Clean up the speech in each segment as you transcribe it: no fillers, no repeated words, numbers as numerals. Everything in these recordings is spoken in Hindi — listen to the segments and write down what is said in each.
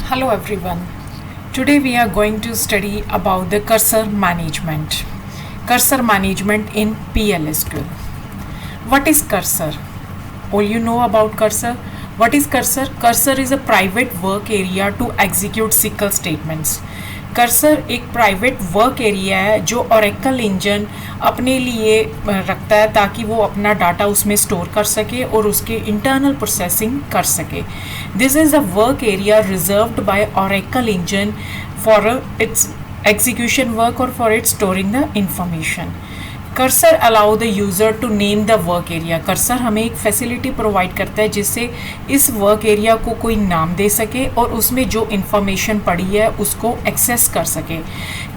Hello everyone. Today we are going to study about the cursor management. Cursor management in PLSQL. What is cursor? All you know about cursor? What is cursor? Cursor is a private work area to execute SQL statements. Cursor एक प्राइवेट वर्क एरिया है जो ओरेकल इंजन अपने लिए रखता है ताकि वो अपना डाटा उसमें स्टोर कर सके और उसकी इंटरनल प्रोसेसिंग कर सके. This is a work area reserved by Oracle engine for its execution work और for its storing the information. Cursor allow the user to name the work area. Cursor हमें एक फैसिलिटी प्रोवाइड करता है जिससे इस वर्क एरिया को कोई नाम दे सके और उसमें जो इन्फॉर्मेशन पड़ी है उसको एक्सेस कर सके.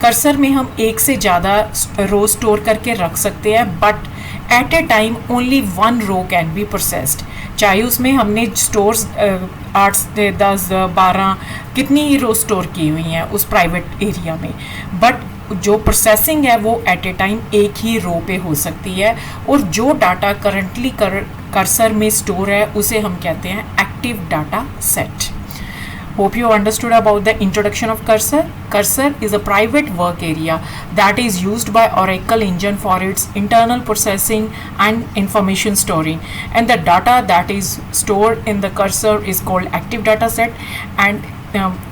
कर्सर में हम एक से ज़्यादा रो स्टोर करके रख सकते हैं but at a time only one row can be processed. चाहे उसमें हमने स्टोर्स 8 से 10 12 कितनी ही रो स्टोर की हुई हैं उस प्राइवेट एरिया में, बट जो प्रोसेसिंग है वो एट ए टाइम एक ही रो पे हो सकती है और जो डाटा करंटली कर्सर में स्टोर है उसे हम कहते हैं active data set. Hope you understood about the introduction of cursor. Cursor is a private work area that is used by Oracle Engine for its internal processing and information storing. And the data that is stored in the cursor is called active data set. And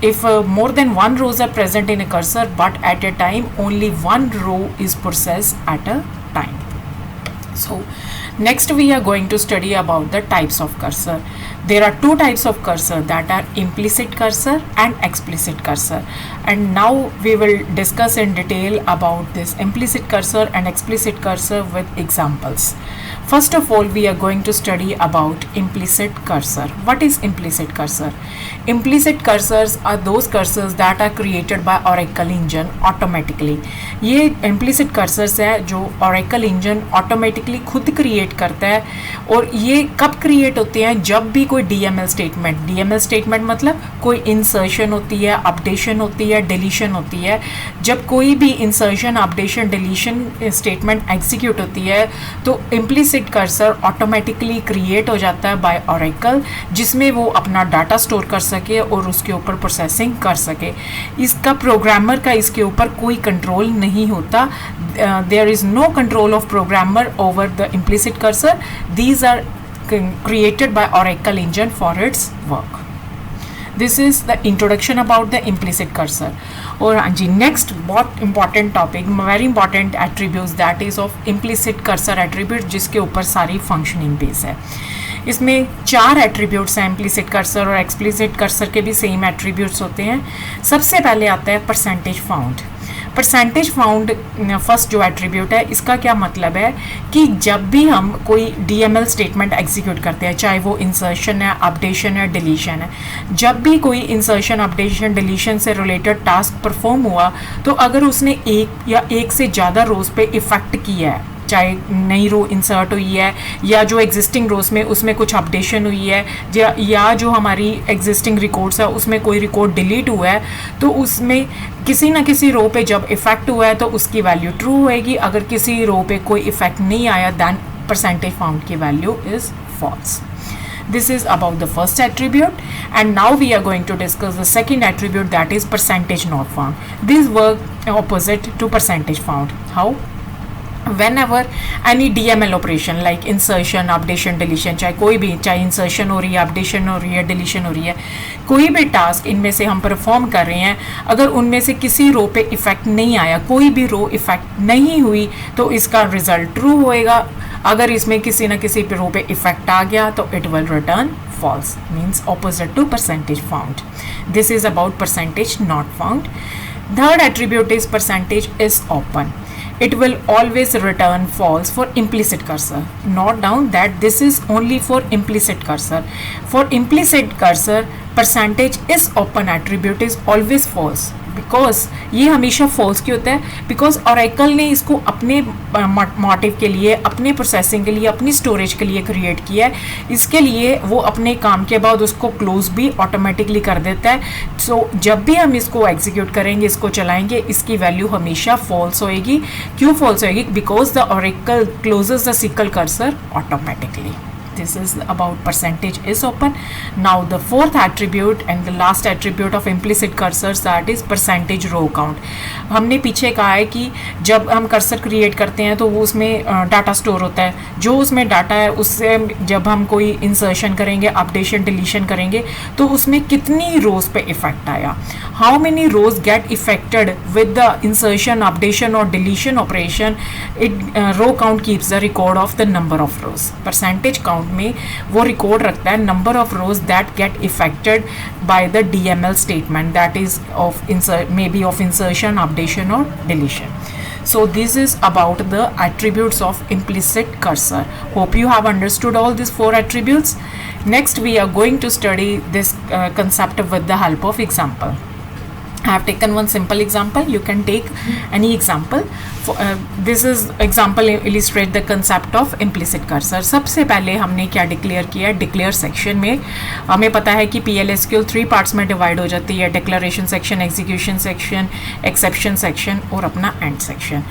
if more than one rows are present in a cursor, but at a time only one row is processed at a time. So next we are going to study about the types of cursor. There are two types of cursor, that are implicit cursor and explicit cursor, and now we will discuss in detail about this implicit cursor and explicit cursor with examples. First of all, we are going to study about implicit cursor. What is implicit cursor? Implicit cursors are those cursors that are created by Oracle Engine automatically. ये implicit cursors है जो Oracle Engine automatically खुद create करता है और ये कब create होते हैं जब भी कोई DML statement मतलब कोई insertion होती है, updation होती है, deletion होती है. जब कोई भी insertion, updation, deletion statement execute होती है तो implicit कर्सर ऑटोमेटिकली क्रिएट हो जाता है बाय ओरेकल जिसमें वो अपना डाटा स्टोर कर सके और उसके ऊपर प्रोसेसिंग कर सके. इसका प्रोग्रामर का इसके ऊपर कोई कंट्रोल नहीं होता. There is no control of programmer over the implicit cursor. These are created by Oracle Engine for its work. This is the introduction about the implicit cursor. और हाँ जी, नेक्स्ट बहुत important topic, very important attributes that is of implicit cursor attribute जिसके ऊपर सारी फंक्शनिंग बेस है. इसमें 4 एट्रीब्यूट्स हैं इम्प्लिसिट कर्सर और एक्सप्लिसिट कर्सर के भी सेम एट्रीब्यूट्स होते हैं. सबसे पहले आता है percentage found. Percentage found first जो एट्रीब्यूट है इसका क्या मतलब है कि जब भी हम कोई DML स्टेटमेंट एग्जीक्यूट करते हैं, चाहे वो इंसर्शन है, अपडेशन है, डिलीशन है, जब भी कोई इंसर्शन, अपडेशन, डिलीशन से रिलेटेड टास्क परफॉर्म हुआ तो अगर उसने एक या एक से ज़्यादा रोज़ पे इफ़ेक्ट किया है, चाहे नई रो इंसर्ट हुई है या जो एग्जिस्टिंग रोज में उसमें कुछ अपडेशन हुई है या जो हमारी एग्जिस्टिंग रिकॉर्ड्स है उसमें कोई रिकॉर्ड डिलीट हुआ है, तो उसमें किसी ना किसी रो पे जब इफ़ेक्ट हुआ है तो उसकी वैल्यू ट्रू होएगी. अगर किसी रो पे कोई इफ़ेक्ट नहीं आया दैन परसेंटेज फाउंड की value is false. This is about the first attribute, and now we are going to discuss the second attribute, that is percentage not found. These work opposite to percentage found. How? Whenever any DML operation like insertion, updation, deletion, चाहे कोई भी, चाहे insertion हो रही है, updation हो रही है, deletion हो रही है, कोई भी टास्क इनमें से हम परफॉर्म कर रहे हैं, अगर उनमें से किसी रो पे इफ़ेक्ट नहीं आया, कोई भी रो इफ़ेक्ट नहीं हुई तो इसका रिजल्ट ट्रू होएगा. अगर इसमें किसी ना किसी रो पे इफ़ेक्ट आ गया तो it will return false, means opposite to percentage found. This is about percentage not found. Third attribute is percentage is open. It will always return false for implicit cursor. Note down that this is only for implicit cursor. For implicit cursor, percentage is open attribute is always false. Because ये हमेशा फॉल्स क्यों होता है? बिकॉज ओरेकल ने इसको अपने मोटिव के लिए, अपने प्रोसेसिंग के लिए, अपनी स्टोरेज के लिए क्रिएट किया है. इसके लिए वो अपने काम के बाद उसको क्लोज भी ऑटोमेटिकली कर देता है. सो जब भी हम इसको एग्जीक्यूट करेंगे, इसको चलाएंगे, इसकी वैल्यू हमेशा फॉल्स होएगी. क्यों फॉल्स होएगी? Because the Oracle closes the SQL cursor automatically. This is about percentage is open. Now the fourth attribute and the last attribute of implicit cursors, that is percentage row count. हमने पीछे कहा है कि जब हम कर्सर क्रिएट करते हैं तो वो उसमें डाटा स्टोर होता है, जो उसमें डाटा है उससे जब हम कोई इंसर्शन करेंगे, अपडेशन डिलीशन करेंगे तो उसमें कितनी रोज पे इफेक्ट आया, how many rows get affected with the insertion, updation और deletion operation. It row count keeps the record of the number of rows. Percentage count में वो रिकॉर्ड रखता है number of rows that get affected by the DML statement, that is of may be of insertion, updation और deletion. So this is about the attributes of implicit cursor. Hope you have understood all these 4 attributes. Next we are going to study this concept with the help of example. I have taken one simple example. You can take any example. This is example illustrate the concept of implicit cursor. सबसे पहले हमने क्या डिक्लेयर किया, डिक्लेयर सेक्शन में हमें पता है कि PLSQL 3 पार्ट्स में डिवाइड हो जाती है, declaration section, execution section, exception section और अपना एंड सेक्शन.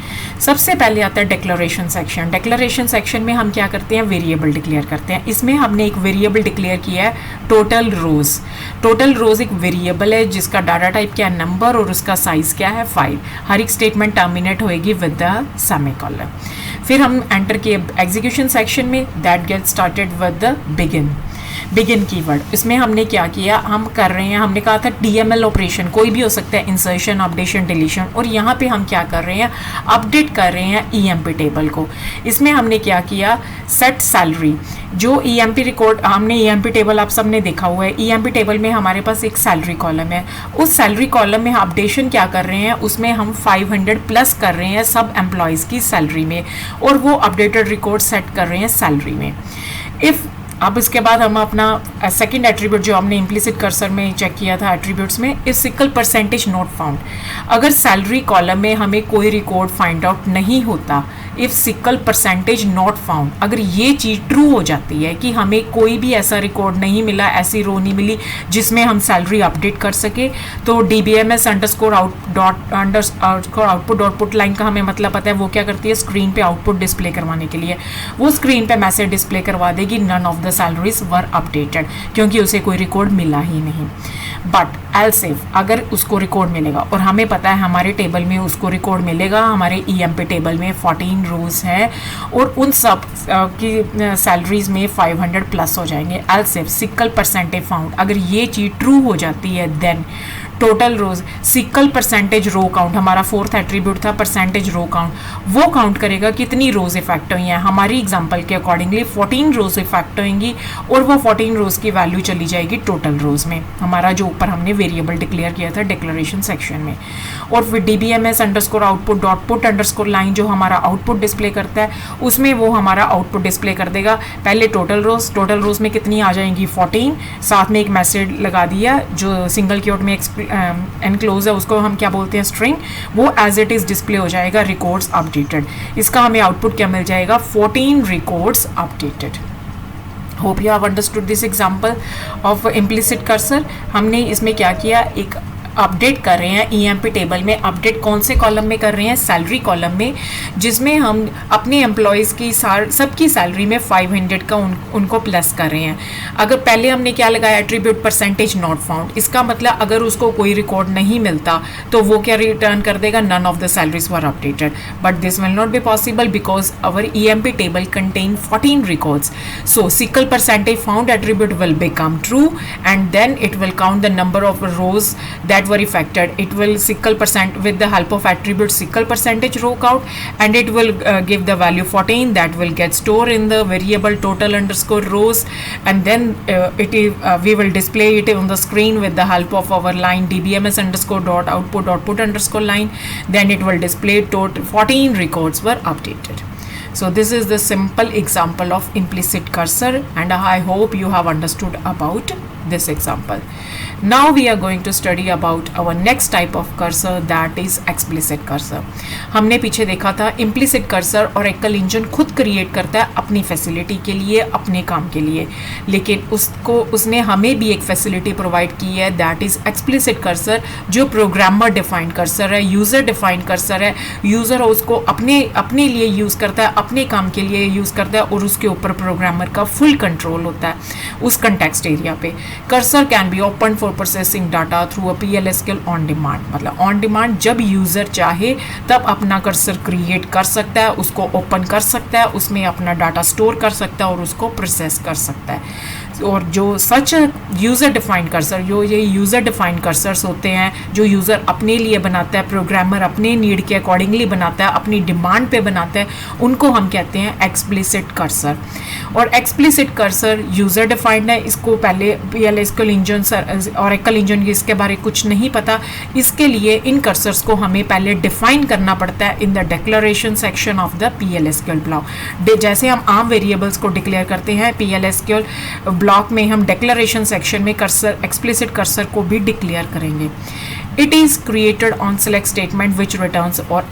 सबसे पहले आता है डिक्लेरेशन सेक्शन. डिक्लेरेशन सेक्शन में हम क्या करते हैं, वेरिएबल डिक्लेयर करते हैं. इसमें हमने एक वेरिएबल डिक्लेयर किया है टोटल रोज. टोटल रोज एक वेरिएबल है जिसका डाटा टाइप क्या है, नंबर, और उसका साइज क्या है 5. हर एक स्टेटमेंट टर्मिनेट होएगी विद द सेमीकोलन. फिर हम एंटर किए एग्जीक्यूशन सेक्शन में, that get started with the begin keyword. इसमें हमने क्या किया, हम कर रहे हैं, हमने कहा था DML ऑपरेशन कोई भी हो सकता है, इंसर्शन, अपडेशन, डिलीशन, और यहाँ पे हम क्या कर रहे हैं, अपडेट कर रहे हैं EMP टेबल को. इसमें हमने क्या किया, सेट सैलरी. जो EMP रिकॉर्ड, हमने EMP टेबल आप सबने देखा हुआ है, EMP टेबल में हमारे पास एक सैलरी कॉलम है. उस सैलरी कॉलम में अपडेशन क्या कर रहे हैं, उसमें हम 500 प्लस कर रहे हैं सब एम्प्लॉयज़ की सैलरी में, और वो अपडेटेड रिकॉर्ड सेट कर रहे हैं सैलरी में. इफ़ अब इसके बाद हम अपना सेकंड एट्रीब्यूट जो हमने इम्प्लिसिट कर्सर में चेक किया था एट्रीब्यूट्स में, is sickle percentage not found. अगर सैलरी कॉलम में हमें कोई रिकॉर्ड फाइंड आउट नहीं होता, if sickle percentage not found, अगर ये चीज़ ट्रू हो जाती है कि हमें कोई भी ऐसा रिकॉर्ड नहीं मिला, ऐसी रो नहीं मिली जिसमें हम सैलरी अपडेट कर सके, तो DBMS output dot put line का हमें मतलब पता है, वो क्या करती है, स्क्रीन पे आउटपुट डिस्प्ले करवाने के लिए वो स्क्रीन पे मैसेज डिस्प्ले करवा देगी, none of the salaries were updated, क्योंकि उसे कोई रिकॉर्ड मिला ही नहीं. बट एल्स इफ अगर उसको रिकॉर्ड मिलेगा, और हमें पता है हमारे टेबल में उसको रिकॉर्ड मिलेगा, हमारे EMP टेबल में 14 रोज हैं और उन सब की सैलरीज में 500 प्लस हो जाएंगे. Else if sickle percentage found, अगर ये चीज़ ट्रू हो जाती है, देन टोटल रोज सिकल परसेंटेज रो काउंट, हमारा फोर्थ एट्रीब्यूट था परसेंटेज रो काउंट, वो काउंट करेगा कितनी रोज इफेक्ट हुई हैं. हमारी एग्जांपल के अकॉर्डिंगली 14 रोज इफेक्ट होंगी, और वो 14 रोज की वैल्यू चली जाएगी टोटल रोज में, हमारा जो ऊपर हमने वेरिएबल डिक्लेयर किया था डिक्लेरेशन सेक्शन में. और फिर DBMS underscore output dot put underscore line जो हमारा आउटपुट डिस्प्ले करता है, उसमें वो हमारा आउटपुट डिस्प्ले कर देगा. पहले टोटल रोज में कितनी आ जाएंगी 14, साथ में एक मैसेज लगा दिया जो सिंगल क्योट में एनक्लोज है, उसको हम क्या बोलते हैं, स्ट्रिंग, वो एज इट इज डिस्प्ले हो जाएगा रिकॉर्ड्स अपडेटेड. इसका हमें आउटपुट क्या मिल जाएगा, 14 records updated. Hope you have understood this example of implicit cursor. हमने इसमें क्या किया, एक अपडेट कर रहे हैं EMP टेबल में. अपडेट कौन से कॉलम में कर रहे हैं, सैलरी कॉलम में, जिसमें हम अपने एम्प्लॉयज़ की सबकी सैलरी में 500 का उनको प्लस कर रहे हैं. अगर पहले हमने क्या लगाया, एट्रीब्यूट परसेंटेज नॉट फाउंड, इसका मतलब अगर उसको कोई रिकॉर्ड नहीं मिलता तो वो क्या रिटर्न कर देगा, none of the salaries were updated. But this will not be possible because our EMP table contain 14 records. So SQL percentage found attribute will become true, and then it will count the number of rows that were affected. It will sickle percent with the help of attribute sickle percentage row count, and it will give the value 14 that will get stored in the variable total underscore rows, and then we will display it on the screen with the help of our line DBMS underscore dot output dot put underscore line. Then it will display total 14 records were updated. So this is the simple example of implicit cursor, and I hope you have understood about this example. Now we are going to study about our next type of cursor, that is explicit cursor. हमने पीछे देखा था implicit cursor और एकल इंजन खुद क्रिएट करता है अपनी फैसिलिटी के लिए, अपने काम के लिए, लेकिन उसने हमें भी एक फैसिलिटी प्रोवाइड की है, दैट इज एक्सप्लिसिट कर्सर, जो प्रोग्रामर डिफाइंड कर्सर है, यूज़र डिफाइंड कर्सर है. यूज़र उसको अपने लिए यूज़ करता है, अपने काम के लिए यूज़ करता है और उसके ऊपर प्रोग्रामर का फुल कंट्रोल होता है उस कंटेक्स्ट एरिया पे. Cursor can be open for processing data through a PLSQL on demand. मतलब ऑन डिमांड जब यूज़र चाहे तब अपना कर्सर क्रिएट कर सकता है, उसको ओपन कर सकता है, उसमें अपना डाटा स्टोर कर सकता है और उसको प्रोसेस कर सकता है. और जो सच यूज़र डिफाइंड कर्सर, जो ये यूज़र डिफाइंड कर्सर्स होते हैं, जो यूज़र अपने लिए बनाता है, प्रोग्रामर अपने नीड के अकॉर्डिंगली बनाता है, अपनी डिमांड पे बनाता है, उनको हम कहते हैं एक्सप्लिसिट कर्सर. और एक्सप्लिसिट कर्सर यूज़र डिफाइंड है. इसको पहले PLSQL इंजन और एकल इंजन इसके बारे कुछ नहीं पता. इसके लिए इन कर्सर्स को हमें पहले डिफाइन करना पड़ता है in the declaration section of the PLSQL block. जैसे हम आम वेरिएबल्स को डिक्लेयर करते हैं PLSQL ब्लॉक में, हम डिक्लेरेशन सेक्शन में कर्सर, एक्सप्लिसिट कर्सर को भी डिक्लेयर करेंगे. It is created on select statement which returns. और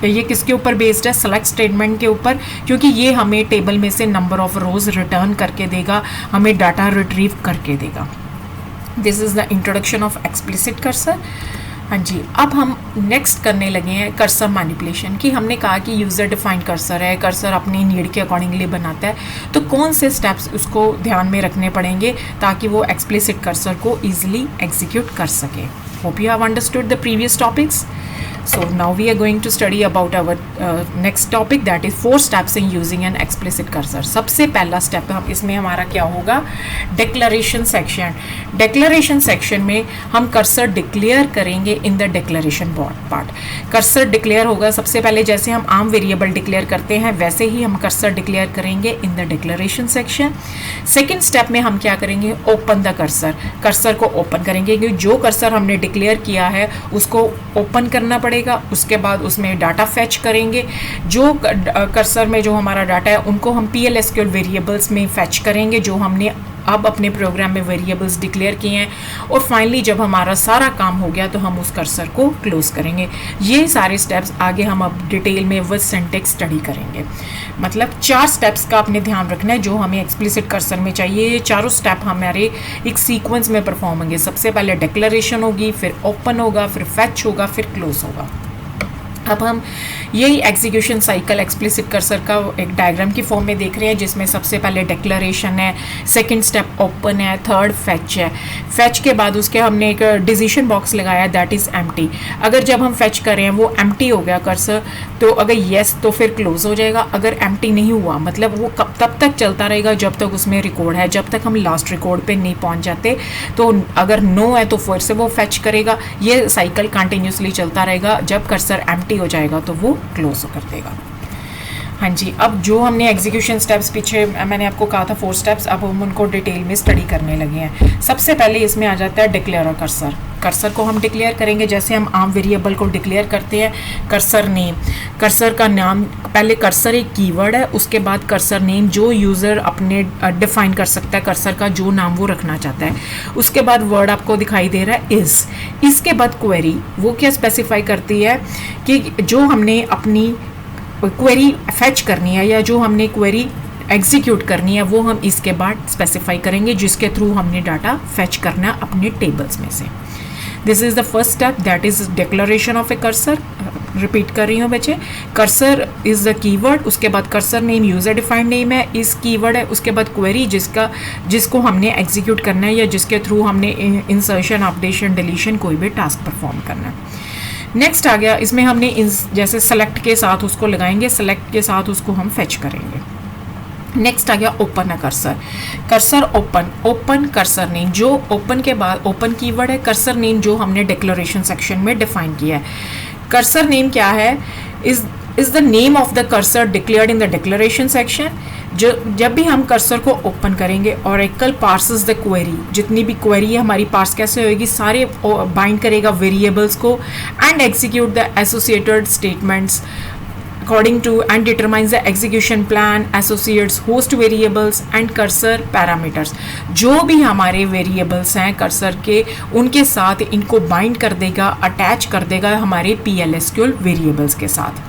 ये किसके ऊपर बेस्ड है? सेलेक्ट स्टेटमेंट के ऊपर, क्योंकि ये हमें टेबल में से नंबर ऑफ रोज रिटर्न करके देगा, हमें डाटा रिट्रीव करके देगा. This is the introduction of explicit cursor. हाँ जी, अब हम नेक्स्ट करने लगे हैं कर्सर मैनिपुलेशन की. हमने कहा कि यूज़र डिफाइंड कर्सर है, कर्सर अपनी नीड के अकॉर्डिंगली बनाता है, तो कौन से स्टेप्स उसको ध्यान में रखने पड़ेंगे ताकि वो एक्सप्लिसिट कर्सर को ईजिली एग्जीक्यूट कर सके. Hope you have understood the previous topics. So now we are going to study about our next topic, that is 4 steps in using an explicit cursor. सबसे पहला स्टेप हम इसमें हमारा क्या होगा? Declaration section. डिक्लेरेशन सेक्शन में हम कर्सर डिक्लेयर करेंगे in the declaration part. Cursor declare होगा सबसे पहले, जैसे हम आम वेरिएबल डिक्लेयर करते हैं वैसे ही हम कर्सर डिक्लेयर करेंगे in the declaration section. Second step में हम क्या करेंगे? Open the cursor. कर्सर को ओपन करेंगे, क्योंकि जो कर्सर हमने डिक्लेयर किया है उसको ओपन करना पड़ेगा. उसके बाद उसमें डाटा फैच करेंगे. जो कर्सर में जो हमारा डाटा है उनको हम PLSQL वेरिएबल्स में फैच करेंगे, जो हमने अब अपने प्रोग्राम में वेरिएबल्स डिक्लेयर किए हैं. और फाइनली जब हमारा सारा काम हो गया तो हम उस कर्सर को क्लोज करेंगे. ये सारे स्टेप्स आगे हम अब डिटेल में विद सिंटैक्स स्टडी करेंगे. मतलब 4 स्टेप्स का आपने ध्यान रखना है जो हमें एक्सप्लिसिट कर्सर में चाहिए. ये चारों स्टेप हमारे एक सीक्वेंस में परफॉर्म होंगे. सबसे पहले डिक्लेरेशन होगी, फिर ओपन होगा, फिर फैच होगा, फिर क्लोज होगा. अब हम यही एग्जीक्यूशन साइकिल एक्सप्लिसिट कर्सर का एक डायग्राम की फॉर्म में देख रहे हैं, जिसमें सबसे पहले डिक्लेरेशन है, सेकंड स्टेप ओपन है, थर्ड फैच है. फैच के बाद उसके हमने एक डिसीजन बॉक्स लगाया, दैट इज़ एम्प्टी. अगर जब हम फैच कर रहे हैं वो एम्प्टी हो गया कर्सर, तो अगर येस तो फिर क्लोज हो जाएगा. अगर एम्प्टी नहीं हुआ मतलब वो तब तक चलता रहेगा जब तक उसमें रिकॉर्ड है, जब तक हम लास्ट रिकॉर्ड पे नहीं पहुंच जाते. तो अगर नो है तो फिर से वो फैच करेगा. ये साइकिल कंटिन्यूसली चलता रहेगा. जब कर्सर एम्प्टी हो जाएगा तो वो क्लोज कर देगा. हाँ जी, अब जो हमने एग्जीक्यूशन स्टेप्स पीछे मैंने आपको कहा था 4 स्टेप्स, अब हम उनको डिटेल में स्टडी करने लगे हैं. सबसे पहले इसमें आ जाता है डिक्लेयर कर्सर. कर्सर को हम डिक्लेयर करेंगे जैसे हम आम वेरिएबल को डिक्लेयर करते हैं. कर्सर नेम, कर्सर का नाम, पहले कर्सर एक कीवर्ड है, उसके बाद कर्सर नेम जो यूज़र अपने डिफाइन कर सकता है कर्सर का जो नाम वो रखना चाहता है. उसके बाद वर्ड आपको दिखाई दे रहा है इज़. इसके बाद क्वेरी, वो क्या स्पेसिफाई करती है कि जो हमने अपनी क्वेरी फैच करनी है या जो हमने क्वेरी एग्जीक्यूट करनी है वो हम इसके बाद स्पेसिफाई करेंगे, जिसके थ्रू हमने डाटा फैच करना अपने टेबल्स में से. This is the first step, that is declaration of A cursor. Repeat कर रही हूँ बच्चे, कर्सर इज़ द कीवर्ड, उसके बाद cursor name user defined name है, इस कीवर्ड है, उसके बाद क्वेरी जिसको हमने एग्जीक्यूट करना है या जिसके थ्रू हमने इंसर्शन, अपडेशन, डिलीशन कोई भी टास्क परफॉर्म करना है. नेक्स्ट आ गया, इसमें हमने जैसे सेलेक्ट के साथ उसको लगाएंगे, सेलेक्ट के साथ उसको हम फैच करेंगे. नेक्स्ट आ गया open cursor. Cursor open cursor name, जो ओपन के बाद ओपन कीवर्ड है, कर्सर नेम जो हमने डिक्लेरेशन सेक्शन में डिफाइन किया है. कर्सर नेम क्या है? Is the name of the cursor declared in the declaration section. जब भी हम कर्सर को ओपन करेंगे ओरेकल पार्सेस द क्वेरी, जितनी भी क्वेरी है हमारी पार्स कैसे होएगी, सारे बाइंड करेगा वेरिएबल्स को and execute the associated statements according to and determines the execution plan, associates host variables and cursor parameters. जो भी हमारे variables हैं cursor के, उनके साथ इनको bind कर देगा, attach कर देगा हमारे PLSQL variables के साथ.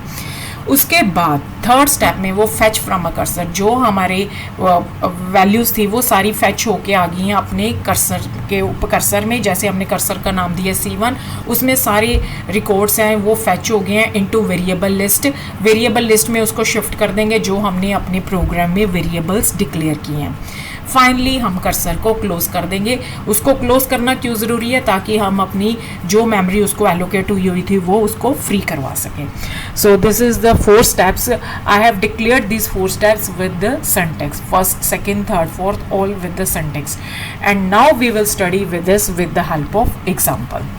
उसके बाद थर्ड स्टेप में वो फैच फ्रॉम अ कर्सर, जो हमारे वैल्यूज़ थी वो सारी फैच होके आ गई हैं अपने कर्सर के कर्सर में. जैसे हमने कर्सर का नाम दिया C1, उसमें सारे रिकॉर्ड्स हैं वो फैच हो गए हैं into variable list. Variable list में उसको शिफ्ट कर देंगे जो हमने अपने प्रोग्राम में वेरिएबल्स डिक्लेयर किए हैं. फाइनली हम कर्सर को क्लोज कर देंगे. उसको क्लोज करना क्यों ज़रूरी है? ताकि हम अपनी जो मेमोरी उसको एलोकेट हुई हुई थी वो उसको फ्री करवा सकें. So this is the 4 steps. I have declared these 4 steps with the syntax, first, second, third, fourth, all with the syntax. And now we will study with this with the help of example.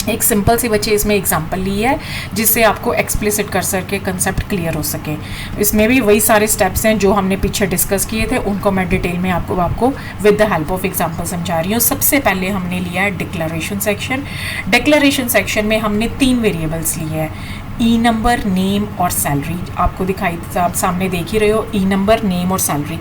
एक सिंपल सी बच्चे इसमें एग्जाम्पल ली है जिससे आपको एक्सप्लिसिट कर्सर के कंसेप्ट क्लियर हो सके. इसमें भी वही सारे स्टेप्स हैं जो हमने पीछे डिस्कस किए थे, उनको मैं डिटेल में आपको with the help of example समझा रही हूँ. सबसे पहले हमने लिया है डिक्लेरेशन सेक्शन. डिक्लेरेशन सेक्शन में हमने 3 वेरिएबल्स लिए हैं, ई नंबर, नेम और सैलरी. आपको दिखाई, आप सामने देख ही रहे हो, ई नंबर, नेम और सैलरी.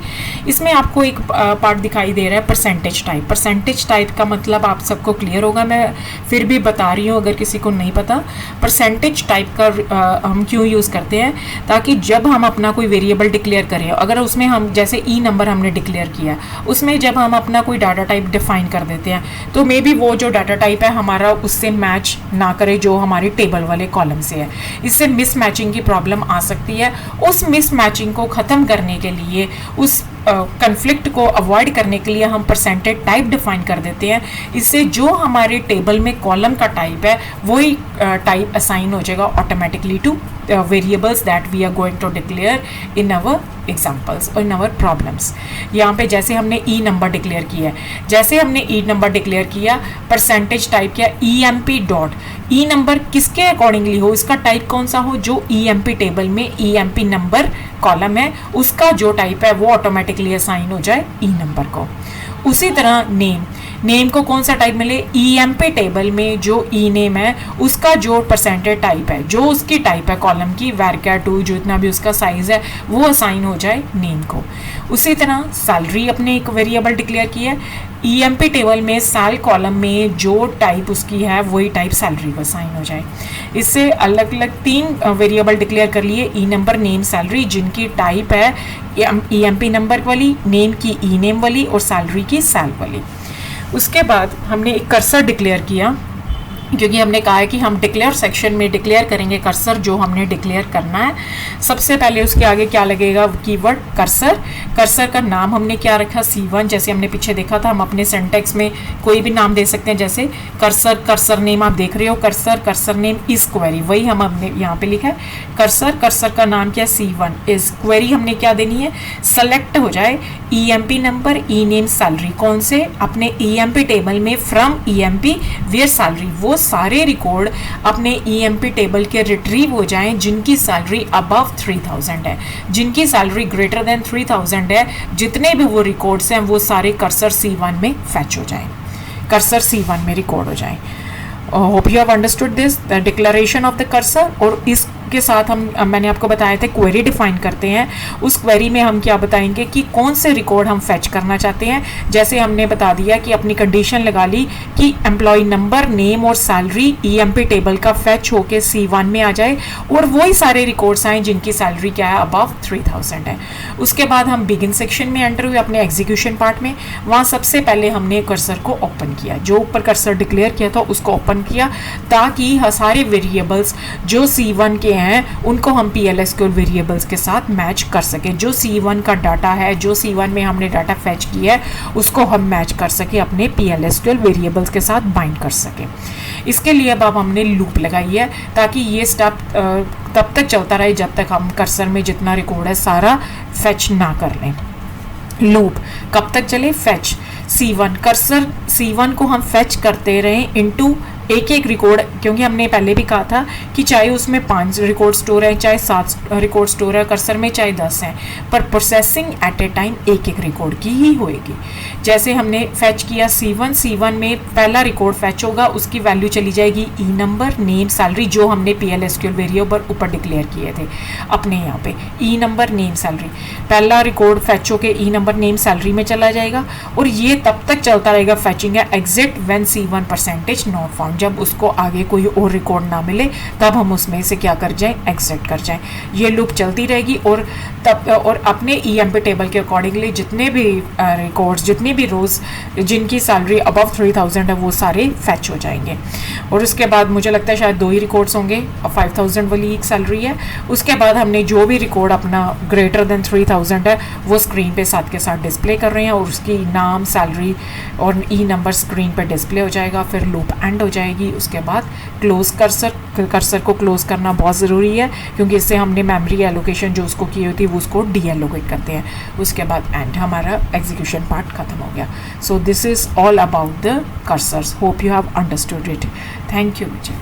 इसमें आपको एक पार्ट दिखाई दे रहा है परसेंटेज टाइप. परसेंटेज टाइप का मतलब आप सबको क्लियर होगा, मैं फिर भी बता रही हूँ अगर किसी को नहीं पता. परसेंटेज टाइप का हम क्यों यूज़ करते हैं? ताकि जब हम अपना कोई वेरिएबल डिक्लेयर करें, अगर उसमें हम जैसे ई नंबर हमने डिक्लेयर किया, उसमें जब हम अपना कोई डाटा टाइप डिफाइन कर देते हैं तो मे बी वो जो डाटा टाइप है हमारा उससे मैच ना करे जो हमारे टेबल वाले कॉलम से है. इससे मिसमैचिंग की प्रॉब्लम आ सकती है. उस मिसमैचिंग को ख़त्म करने के लिए, उस कन्फ्लिक्ट को अवॉइड करने के लिए हम परसेंटेज टाइप डिफाइन कर देते हैं. इससे जो हमारे टेबल में कॉलम का टाइप है वही टाइप असाइन हो जाएगा automatically to variables that we are going to declare in our examples और इन आवर प्रॉब्लम्स. यहाँ पे जैसे हमने ई नंबर डिक्लेयर किया है, जैसे हमने ई नंबर डिक्लेयर किया, परसेंटेज टाइप किया EMP डॉट. ई नंबर किसके अकॉर्डिंगली हो, इसका टाइप कौन सा हो, जो EMP टेबल में EMP नंबर कॉलम है उसका जो टाइप है वो ऑटोमेटिकली असाइन हो जाए ई नंबर को. उसी तरह नेम, नेम को कौन सा टाइप मिले, EMP टेबल में जो ई नेम है उसका जो परसेंटेज टाइप है, जो उसकी टाइप है कॉलम की, varchar2 जो इतना भी उसका साइज है वो असाइन हो जाए नेम को. उसी तरह सैलरी अपने एक वेरिएबल डिक्लेयर की है, EMP टेबल में सैल कॉलम में जो टाइप उसकी है वही टाइप सैलरी को असाइन हो जाए. इससे अलग अलग 3 वेरिएबल डिक्लेयर कर लिए, ई नंबर, नेम, सैलरी, जिनकी टाइप है EMP नंबर वाली, नेम की ई नेम वाली और सैलरी की सैल वाली. उसके बाद हमने एक कर्सर डिक्लेयर किया, क्योंकि हमने कहा है कि हम डिक्लेयर सेक्शन में डिक्लेयर करेंगे कर्सर जो हमने डिक्लेयर करना है. सबसे पहले उसके आगे क्या लगेगा, कीवर्ड कर्सर. कर्सर का नाम हमने क्या रखा, C1. जैसे हमने पीछे देखा था, हम अपने सिंटैक्स में कोई भी नाम दे सकते हैं, जैसे कर्सर, कर्सर नेम आप देख रहे हो, cursor, cursor name is query, वही हम हमने यहाँ पे लिखा है कर्सर. कर्सर का नाम क्या, C1 इज क्वेरी. हमने क्या देनी है, सेलेक्ट हो जाए EMP नंबर, ई नेम, सैलरी. कौन से, अपने EMP टेबल में फ्रॉम EMP वेयर सैलरी. वो सारे रिकॉर्ड अपने EMP टेबल के रिट्रीव हो जाएं जिनकी सैलरी अबव 3000 है, जिनकी सैलरी ग्रेटर देन 3000 है. जितने भी वो रिकॉर्ड्स हैं वो सारे कर्सर C1 में फैच हो जाएं, कर्सर C1 में रिकॉर्ड हो जाएं. Hope you have understood this, the declaration of the cursor. और इसके साथ मैंने आपको बताया था क्वेरी डिफाइन करते हैं. उस क्वेरी में हम क्या बताएंगे कि कौन से रिकॉर्ड हम फैच करना चाहते हैं. जैसे हमने बता दिया कि अपनी कंडीशन लगा ली कि एम्प्लॉय नंबर, नेम और सैलरी EMP टेबल का फैच होके C1 में आ जाए और वही सारे रिकॉर्ड्स आए जिनकी सैलरी क्या है, अबव 3000 है. उसके बाद हम बिगिन सेक्शन में एंटर हुए अपने एग्जीक्यूशन पार्ट में. वहाँ सबसे पहले हमने कर्सर को ओपन किया, जो ऊपर कर्सर डिक्लेयर किया था उसको ओपन किया, ताकि सारे वेरिएबल्स जो C1 के हैं उनको हम PLSQL वेरिएबल्स के साथ मैच कर सकें. जो C1 का डाटा है, जो C1 में हमने डाटा फैच किया है उसको हम मैच कर सकें, अपने PLSQL वेरिएबल्स के साथ बाइंड कर सकें. इसके लिए अब हमने लूप लगाई है ताकि ये स्टेप तब तक चलता रहे जब तक हम कर्सर में जितना रिकॉर्ड है सारा फैच ना कर लें. लूप कब तक चले, फैच C1, कर्सर C1 को हम फैच करते रहें इनटू एक एक रिकॉर्ड, क्योंकि हमने पहले भी कहा था कि चाहे उसमें 5 रिकॉर्ड स्टोर है, चाहे 7 रिकॉर्ड स्टोर है कर्सर में, चाहे 10 हैं, पर प्रोसेसिंग एट ए टाइम एक एक रिकॉर्ड की ही होएगी। जैसे हमने फैच किया C1 में पहला रिकॉर्ड फैच होगा, उसकी वैल्यू चली जाएगी ई नंबर, नेम, सैलरी, जो हमने PL/SQL वेरिएबल ऊपर डिक्लेयर किए थे अपने यहाँ पे, ई नंबर, नेम, सैलरी। पहला रिकॉर्ड फैच होके ई नंबर, नेम, सैलरी में चला जाएगा और ये तब तक चलता रहेगा फैचिंग है exit when C1% not found, जब उसको आगे कोई और रिकॉर्ड ना मिले तब हम उसमें से क्या कर जाएं, एग्जिट कर जाएं। ये लूप चलती रहेगी और तब और अपने EMP टेबल के अकॉर्डिंगली जितने भी रिकॉर्ड्स, जितनी भी रोज जिनकी सैलरी अबव 3000 है वो सारे फैच हो जाएंगे। और उसके बाद मुझे लगता है शायद 2 ही रिकॉर्ड्स होंगे, 5000 वाली एक सैलरी है। उसके बाद हमने जो भी रिकॉर्ड अपना ग्रेटर देन 3000 है वो स्क्रीन पे साथ के साथ डिस्प्ले कर रहे हैं और उसकी नाम, सैलरी और ई नंबर स्क्रीन पे डिस्प्ले हो जाएगा। फिर लूप एंड हो जाएगी। उसके बाद क्लोज कर्सर को क्लोज करना बहुत ज़रूरी है, क्योंकि इससे हमने मेमोरी एलोकेशन जो उसको की होती है वो उसको डीएलोकेट करते हैं। उसके बाद एंड, हमारा एग्जीक्यूशन पार्ट खत्म हो गया। So this is all about the cursors. Hope you have understood it. Thank you बच्चे।